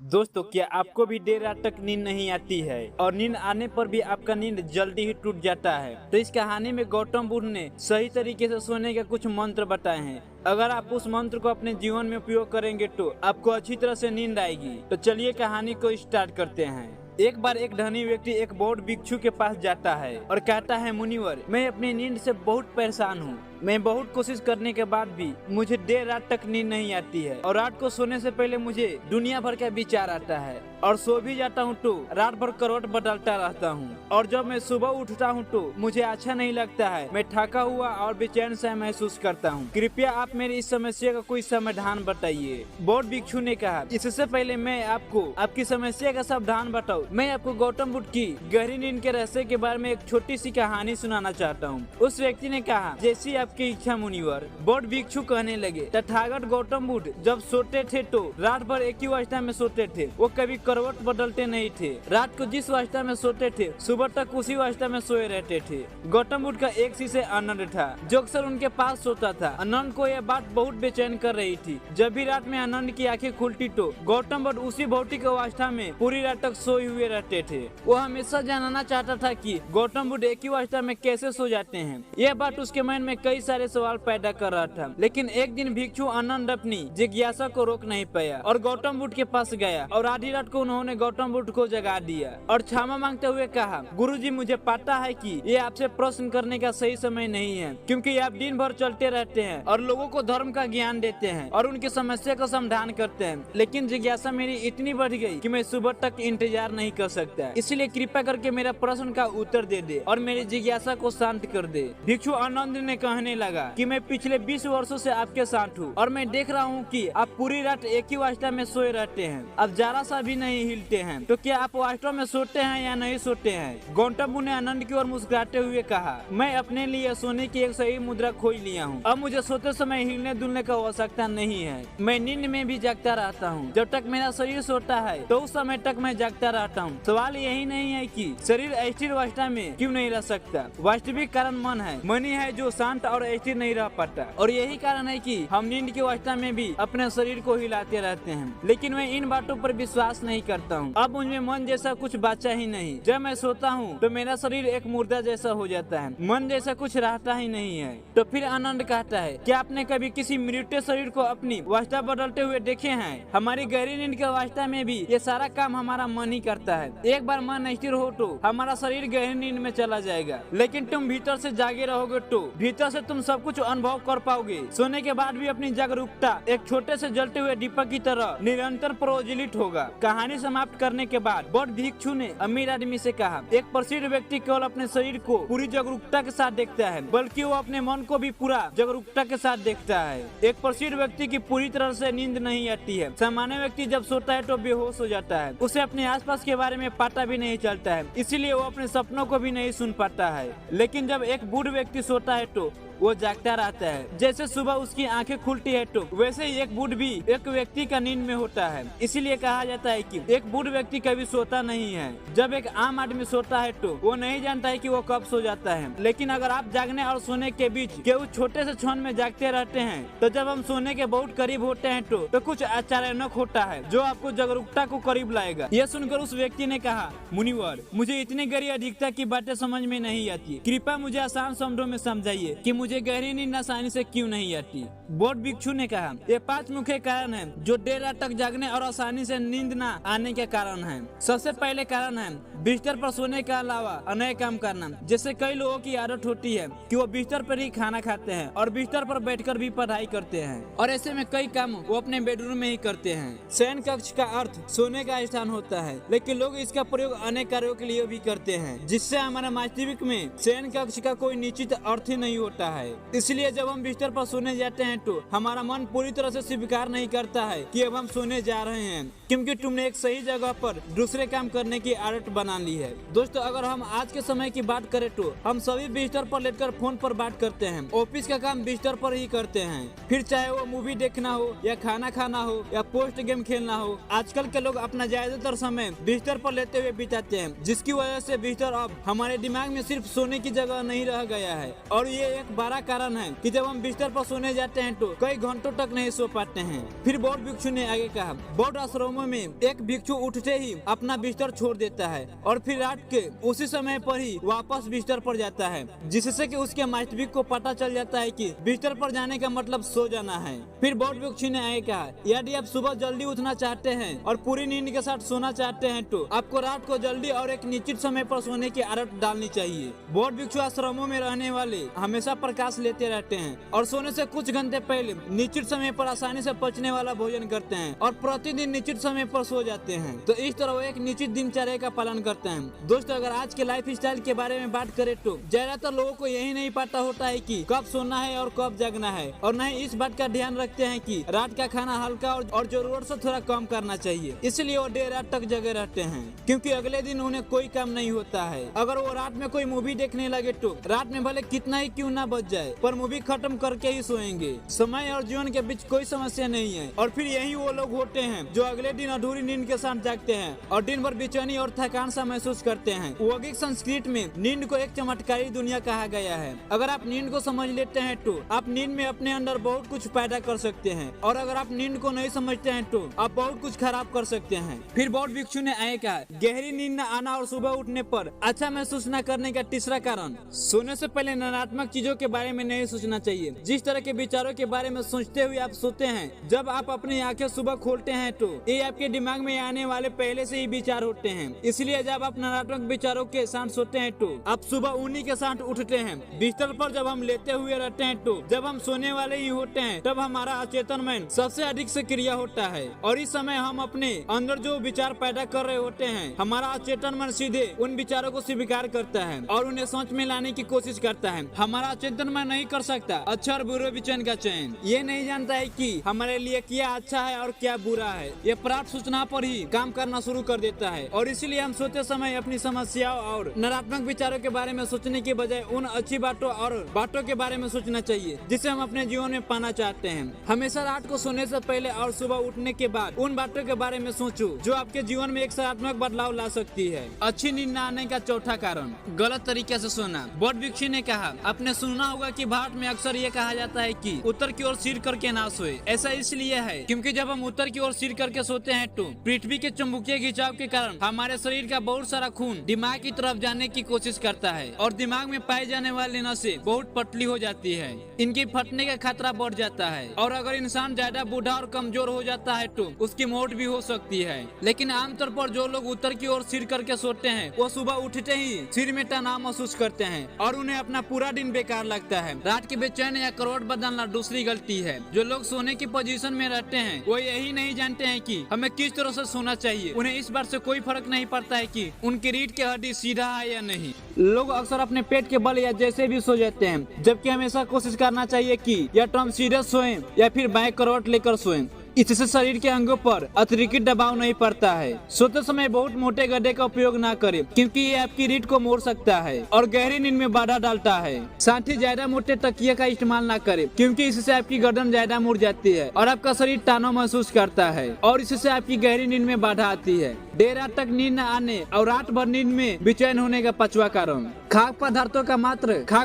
दोस्तों, क्या आपको भी देर रात तक नींद नहीं आती है और नींद आने पर भी आपका नींद जल्दी ही टूट जाता है? तो इस कहानी में गौतम बुद्ध ने सही तरीके से सोने के कुछ मंत्र बताए हैं। अगर आप उस मंत्र को अपने जीवन में उपयोग करेंगे तो आपको अच्छी तरह से नींद आएगी। तो चलिए कहानी को स्टार्ट करते हैं। एक बार एक धनी व्यक्ति एक बौद्ध भिक्षु के पास जाता है और कहता है, मुनिवर, मैं अपनी नींद से बहुत परेशान हूँ। मैं बहुत कोशिश करने के बाद भी मुझे देर रात तक नींद नहीं आती है और रात को सोने से पहले मुझे दुनिया भर का विचार आता है और सो भी जाता हूँ तो रात भर करवट बदलता रहता हूँ और जब मैं सुबह उठता हूँ तो मुझे अच्छा नहीं लगता है। मैं थका हुआ और बेचैन सा महसूस करता हूँ। कृपया आप मेरी इस समस्या का कोई समाधान बताइए। बौद्ध भिक्षु ने कहा, इससे पहले मैं आपको आपकी समस्या का समाधान बताऊं, मैं आपको गौतम बुद्ध की गहरी नींद के रहस्य के बारे में एक छोटी सी कहानी सुनाना चाहता हूँ। उस व्यक्ति ने कहा, जैसी आपकी इच्छा मुनिवर। बौद्ध भिक्षु कहने लगे, तथागत गौतम बुद्ध जब सोते थे तो रात भर एक ही अवस्था में सोते थे। वो कभी करवट बदलते नहीं थे। रात को जिस अवस्था में सोते थे सुबह तक उसी अवस्था में सोए रहते थे। गौतम बुद्ध का एक शिष्य आनंद था जो अक्सर उनके पास सोता था। आनंद को यह बात बहुत बेचैन कर रही थी। जब भी रात में आनंद की आंखें खुलती तो गौतम बुद्ध उसी भौतिक अवस्था में पूरी रात तक सोए हुए रहते थे। वो हमेशा जानना चाहता था कि गौतम बुद्ध एक ही अवस्था में कैसे सो जाते हैं। यह बात उसके मन में कई सारे सवाल पैदा कर रहा था। लेकिन एक दिन भिक्षु आनंद अपनी जिज्ञासा को रोक नहीं पाया और गौतम बुद्ध के पास गया और आधी रात को उन्होंने गौतम बुद्ध को जगा दिया और क्षमा मांगते हुए कहा, गुरुजी, मुझे पता है कि ये आपसे प्रश्न करने का सही समय नहीं है, क्योंकि आप दिन भर चलते रहते हैं और लोगों को धर्म का ज्ञान देते हैं और उनकी समस्या का समाधान करते हैं। लेकिन जिज्ञासा मेरी इतनी बढ़ गई कि मैं सुबह तक इंतजार नहीं कर सकता। इसलिए कृपया करके मेरा प्रश्न का उत्तर दे दे और मेरी जिज्ञासा को शांत कर दे। भिक्षु आनंद ने कहने लगा कि मैं पिछले 20 वर्षों से आपके साथ हूँ और मैं देख रहा हूँ कि आप पूरी रात एक ही अवस्था में सोए रहते हैं। आप जरा सा भी नहीं हिलते हैं। तो क्या आप वास्तव में सोते हैं या नहीं सोते हैं? गौतम बुद्ध ने आनंद की ओर मुस्कुराते हुए कहा, मैं अपने लिए सोने की एक सही मुद्रा खोज लिया हूँ। अब मुझे सोते समय हिलने डुलने का आवश्यकता नहीं है। मैं नींद में भी जागता रहता हूँ। जब तक मेरा शरीर सोता है तो उस समय तक मैं जागता रहता हूँ। सवाल यही नहीं है कि शरीर स्थिर अवस्था में क्यों नहीं रह सकता। वास्तविक कारण मन है। मन ही है जो शांत और स्थिर नहीं रह पाता और यही कारण है कि हम नींद की अवस्था में भी अपने शरीर को हिलाते रहते हैं। लेकिन मैं इन बातों पर विश्वास नहीं करता हूँ। अब मुझमें मन जैसा कुछ बचा ही नहीं। जब मैं सोता हूँ तो मेरा शरीर एक मुर्दा जैसा हो जाता है। मन जैसा कुछ रहता ही नहीं है। तो फिर आनंद कहता है, क्या आपने कभी किसी मृत शरीर को अपनी अवस्था बदलते हुए देखे हैं? हमारी गहरी नींद की अवस्था में भी ये सारा काम हमारा मन ही करता है। एक बार मन स्थिर हो तो हमारा शरीर गहरी नींद में चला जाएगा, लेकिन तुम भीतर से जागे रहोगे तो भीतर से तुम सब कुछ अनुभव कर पाओगे। सोने के बाद भी अपनी जागरूकता एक छोटे से जलते हुए दीपक की तरह निरंतर प्रज्वलित होगा। कहानी समाप्त करने के बाद बौद्ध भिक्षु ने अमीर आदमी से कहा, एक प्रसिद्ध व्यक्ति केवल अपने शरीर को पूरी जागरूकता के साथ देखता है, बल्कि वो अपने मन को भी पूरा जागरूकता के साथ देखता है। एक प्रसिद्ध व्यक्ति की पूरी तरह से नींद नहीं आती है। सामान्य व्यक्ति जब सोता है तो बेहोश हो जाता है। उसे अपने आसपास के बारे में पता भी नहीं चलता है, इसीलिए वो अपने सपनों को भी नहीं सुन पाता है। लेकिन जब एक बूढ़ व्यक्ति सोता है तो वो जागता रहता है। जैसे सुबह उसकी आंखें खुलती है तो वैसे ही एक बूढ़ भी एक व्यक्ति का नींद में होता है। इसीलिए कहा जाता है कि एक बूढ़ व्यक्ति कभी सोता नहीं है। जब एक आम आदमी सोता है तो वो नहीं जानता है कि वो कब सो जाता है। लेकिन अगर आप जागने और सोने के बीच के उस छोटे से क्षण में जागते रहते हैं तो जब हम सोने के बहुत करीब होते हैं तो कुछ अचानक होता है जो आपको जागरूकता को करीब लाएगा। यह सुनकर उस व्यक्ति ने कहा, मुनिवर, मुझे इतनी गहरी अधिकता की बातें समझ में नहीं आती। कृपया मुझे आसान शब्दों में समझाइए कि मुझे गहरी नींद आसानी से क्यों नहीं आती। बौद्ध भिक्षु ने कहा, ये 5 मुख्य कारण हैं जो देर रात तक जागने और आसानी से नींद न आने के कारण हैं। सबसे पहले कारण है बिस्तर पर सोने के अलावा अन्य काम करना। जैसे कई लोगों की आदत होती है कि वो बिस्तर पर ही खाना खाते हैं और बिस्तर पर बैठकर भी पढ़ाई करते हैं और ऐसे में कई काम वो अपने बेडरूम में ही करते हैं। शयन कक्ष का अर्थ सोने का स्थान होता है, लेकिन लोग इसका प्रयोग अनेक कार्यों के लिए भी करते हैं, जिससे हमारे वास्तविक में शयन कक्ष का कोई निश्चित अर्थ ही नहीं होता है। इसलिए जब हम बिस्तर पर सोने जाते हैं तो हमारा मन पूरी तरह से स्वीकार नहीं करता है कि अब हम सोने जा रहे हैं, क्योंकि तुमने एक सही जगह पर दूसरे काम करने की आदत बना ली है। दोस्तों, अगर हम आज के समय की बात करें तो हम सभी बिस्तर पर लेटकर फोन पर बात करते हैं। ऑफिस का काम बिस्तर पर ही करते हैं, फिर चाहे वो मूवी देखना हो या खाना खाना हो या पोस्ट गेम खेलना हो। आजकल के लोग अपना ज्यादातर समय बिस्तर पर लेते हुए बिताते हैं, जिसकी वजह से बिस्तर अब हमारे दिमाग में सिर्फ सोने की जगह नहीं रह गया है। और ये एक बात दोबारा कारण है कि जब हम बिस्तर पर सोने जाते हैं तो कई घंटों तक नहीं सो पाते हैं। फिर बौद्ध भिक्षु ने आगे कहा, बौद्ध आश्रमों में एक भिक्षु उठते ही अपना बिस्तर छोड़ देता है और फिर रात के उसी समय पर ही वापस बिस्तर पर जाता है, जिससे कि उसके वास्तविक को पता चल जाता है कि बिस्तर पर जाने का मतलब सो जाना है। फिर बौद्ध भिक्षु ने आगे कहा, यदि आप सुबह जल्दी उठना चाहते हैं और पूरी नींद के साथ सोना चाहते हैं तो आपको रात को जल्दी और एक निश्चित समय पर सोने की आदत डालनी चाहिए। बौद्ध भिक्षु आश्रमों में रहने वाले हमेशा प्रकाश लेते रहते हैं और सोने से कुछ घंटे पहले निश्चित समय पर आसानी से पचने वाला भोजन करते हैं और प्रतिदिन निश्चित समय पर सो जाते हैं। तो इस तरह वो एक निश्चित दिनचर्या का पालन करते हैं। दोस्तों, अगर आज के लाइफ स्टाइल के बारे में बात करें तो ज्यादातर लोगों को यही नहीं पता होता है कि कब सोना है और कब जगना है, और न ही इस बात का ध्यान रखते हैं कि रात का खाना हल्का और जरूरत से थोड़ा कम करना चाहिए। इसलिए वो देर रात तक जगे रहते हैं, क्योंकि अगले दिन उन्हें कोई काम नहीं होता है। अगर वो रात में कोई मूवी देखने लगे तो रात में भले कितना ही क्यों ना बच जाए, पर मूवी खत्म करके ही सोएंगे। समय और जीवन के बीच कोई समस्या नहीं है। और फिर यही वो लोग होते हैं जो अगले दिन अधूरी नींद के साथ जागते हैं और दिन भर बेचैनी और थकान सा महसूस करते हैं। वैज्ञानिक संस्कृत में नींद को एक चमत्कारी दुनिया कहा गया है। अगर आप नींद को समझ लेते हैं तो आप नींद में अपने अंदर बहुत कुछ पैदा कर सकते हैं, और अगर आप नींद को नहीं समझते हैं तो आप बहुत कुछ खराब कर सकते हैं। फिर बौद्ध भिक्षु ने आगे कहा, गहरी नींद न आना और सुबह उठने पर अच्छा महसूस न करने का तीसरा कारण, सोने से पहले नकारात्मक चीजों के बारे में नहीं सोचना चाहिए। जिस तरह के विचारों के बारे में सोचते हुए आप सोते हैं, जब आप अपनी आंखें सुबह खोलते हैं तो ये आपके दिमाग में आने वाले पहले से ही विचार होते हैं। इसलिए जब आप नकारात्मक विचारों के साथ सोते हैं तो आप सुबह उन्हीं के साथ उठते हैं। बिस्तर पर जब हम लेटे हुए रहते हैं तो जब हम सोने वाले ही होते हैं, तब हमारा अचेतन मन सबसे अधिक सक्रिय होता है, और इस समय हम अपने अंदर जो विचार पैदा कर रहे होते हैं, हमारा अचेतन मन सीधे उन विचारों को स्वीकार करता है और उन्हें सोच में लाने की कोशिश करता है। हमारा अचेतन मन नहीं कर सकता अच्छा और बुरे विचार का चयन। ये नहीं जानता है कि हमारे लिए क्या अच्छा है और क्या बुरा है। ये प्राप्त सूचना पर ही काम करना शुरू कर देता है, और इसीलिए हम सोते समय अपनी समस्याओं और नकारात्मक विचारों के बारे में सोचने के बजाय उन अच्छी बातों और बातों के बारे में सोचना चाहिए जिसे हम अपने जीवन में पाना चाहते हैं। हमेशा रात को सोने से पहले और सुबह उठने के बाद उन बातों के बारे में सोचो जो आपके जीवन में एक सकारात्मक बदलाव ला सकती है। अच्छी नींद न आने का चौथा कारण, गलत तरीके से सोना। बौद्ध भिक्षु ने कहा, आपने सुना होगा कि भारत में अक्सर ये कहा जाता है कि उत्तर की ओर सिर करके ना सोए। ऐसा इसलिए है क्योंकि जब हम उत्तर की ओर सिर करके सोते हैं तो पृथ्वी के चुंबकीय खिंचाव के कारण हमारे शरीर का बहुत सारा खून दिमाग की तरफ जाने की कोशिश करता है, और दिमाग में पाई जाने वाली नसें बहुत पतली हो जाती है। इनकी फटने का खतरा बढ़ जाता है, और अगर इंसान ज्यादा बूढ़ा और कमजोर हो जाता है तो उसकी मौत भी हो सकती है। लेकिन आमतौर पर जो लोग उत्तर की ओर सिर करके सोते हैं, वो सुबह उठते ही सिर में तनाव महसूस करते हैं और उन्हें अपना पूरा दिन बेकार लगता है। रात के बेचैन या करवट बदलना दूसरी गलती है। जो लोग सोने की पोजीशन में रहते हैं, वो यही नहीं जानते हैं कि हमें किस तरह से सोना चाहिए। उन्हें इस बात से कोई फर्क नहीं पड़ता है कि उनकी रीढ़ की हड्डी सीधा है या नहीं। लोग अक्सर अपने पेट के बल या जैसे भी सो जाते हैं, जबकि हमेशा कोशिश करना चाहिए कि या तो हम सीधे सोएं या फिर बाएं करवट लेकर सोएं। इससे शरीर के अंगों पर अतिरिक्त दबाव नहीं पड़ता है। सोते समय बहुत मोटे गद्दे का उपयोग ना करें, क्योंकि ये आपकी रीढ़ को मोड़ सकता है और गहरी नींद में बाधा डालता है। साथ ही ज्यादा मोटे तकिए का इस्तेमाल ना करें, क्योंकि इससे आपकी गर्दन ज्यादा मुड़ जाती है और आपका शरीर तनाव महसूस करता है, और इससे आपकी गहरी नींद में बाधा आती है। देर रात तक नींद न आने और रात भर नींद में बेचैन होने का पांचवा कारण, खाद्य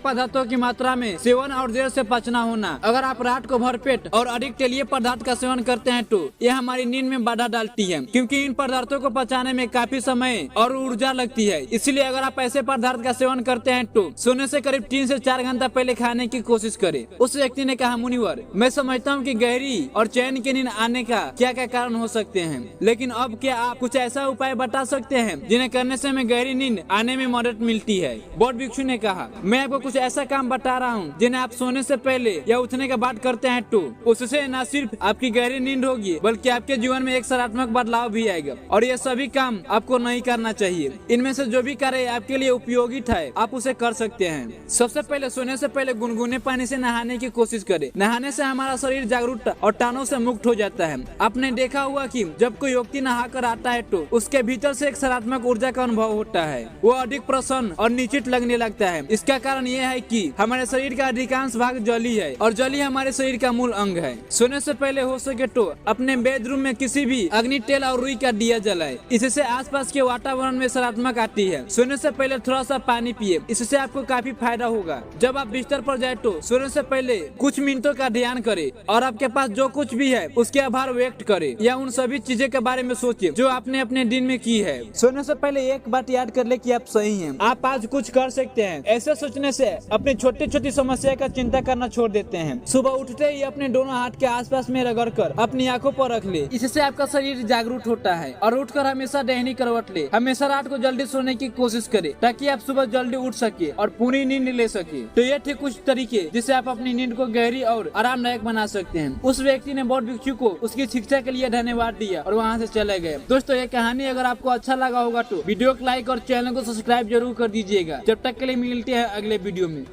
पदार्थों की मात्रा में सेवन और देर से पचना होना। अगर आप रात को भरपेट और अधिक तेलीय पदार्थ का सेवन करते हैं तो यह हमारी नींद में बाधा डालती है, क्योंकि इन पदार्थों को पचाने में काफी समय और ऊर्जा लगती है। इसलिए अगर आप ऐसे पदार्थ का सेवन करते हैं तो सोने से करीब 3 से 4 घंटा पहले खाने की कोशिश करें। उस व्यक्ति ने कहा, मुनिवर, मैं समझता हूँ कि गहरी और चैन की नींद आने का क्या क्या कारण हो सकते हैं, लेकिन अब क्या आप कुछ ऐसा उपाय बता सकते हैं जिन्हें करने से हमें गहरी नींद आने में मदद मिलती है। बौद्ध भिक्षु ने कहा, मैं आपको कुछ ऐसा काम बता रहा हूँ जिन्हें आप सोने से पहले या उठने के बाद करते हैं तो उससे न सिर्फ आपकी गहरी नींद होगी, बल्कि आपके जीवन में एक सकारात्मक बदलाव भी आएगा। और ये सभी काम आपको नहीं करना चाहिए। इनमें से जो भी कार्य आपके लिए उपयोगी है, आप उसे कर सकते हैं। सबसे पहले सोने से पहले गुनगुने पानी से नहाने की कोशिश करें। नहाने से हमारा शरीर जागरूकता और तनाव से मुक्त हो जाता है। आपने देखा हुआ कि जब कोई व्यक्ति नहा कर आता है तो उसके भीतर से एक सकारात्मक ऊर्जा का अनुभव होता है। वो अधिक प्रसन्न और निश्चित हीट लगने लगता है। इसका कारण यह है कि हमारे शरीर का अधिकांश भाग जली है और जली हमारे शरीर का मूल अंग है। सोने से पहले हो सके तो अपने बेडरूम में किसी भी अग्नि तेल और रुई का दिया जलाए। इससे आसपास के वातावरण में सकारात्मक आती है। सोने से पहले थोड़ा सा पानी पिए, इससे आपको काफी फायदा होगा। जब आप बिस्तर पर जाए तो सोने से पहले कुछ मिनटों का ध्यान करें और आपके पास जो कुछ भी है उसके आभार व्यक्त करें या उन सभी चीजें के बारे में सोचिए जो आपने अपने दिन में की है। सोने से पहले एक बात याद कर ले कि आप सही हैं, आप आज कुछ कर सकते हैं। ऐसे सोचने से अपनी छोटी छोटी समस्या का चिंता करना छोड़ देते हैं। सुबह उठते ही अपने दोनों हाथ के आसपास में रगड़कर अपनी आंखों पर रख ले, इससे आपका शरीर जागरूक होता है। और उठकर हमेशा दाहिनी करवट ले। हमेशा रात को जल्दी सोने की कोशिश करें ताकि आप सुबह जल्दी उठ सके और पूरी नींद ले सके। तो ये थे कुछ तरीके जिससे आप अपनी नींद को गहरी और आरामदायक बना सकते हैं। उस व्यक्ति ने बौद्ध भिक्षु को उसकी शिक्षा के लिए धन्यवाद दिया और वहाँ से चले गए। दोस्तों, ये कहानी अगर आपको अच्छा लगा होगा तो वीडियो को लाइक और चैनल को सब्सक्राइब जरूर कर दीजिएगा। जब तक के लिए मिलते हैं अगले वीडियो में।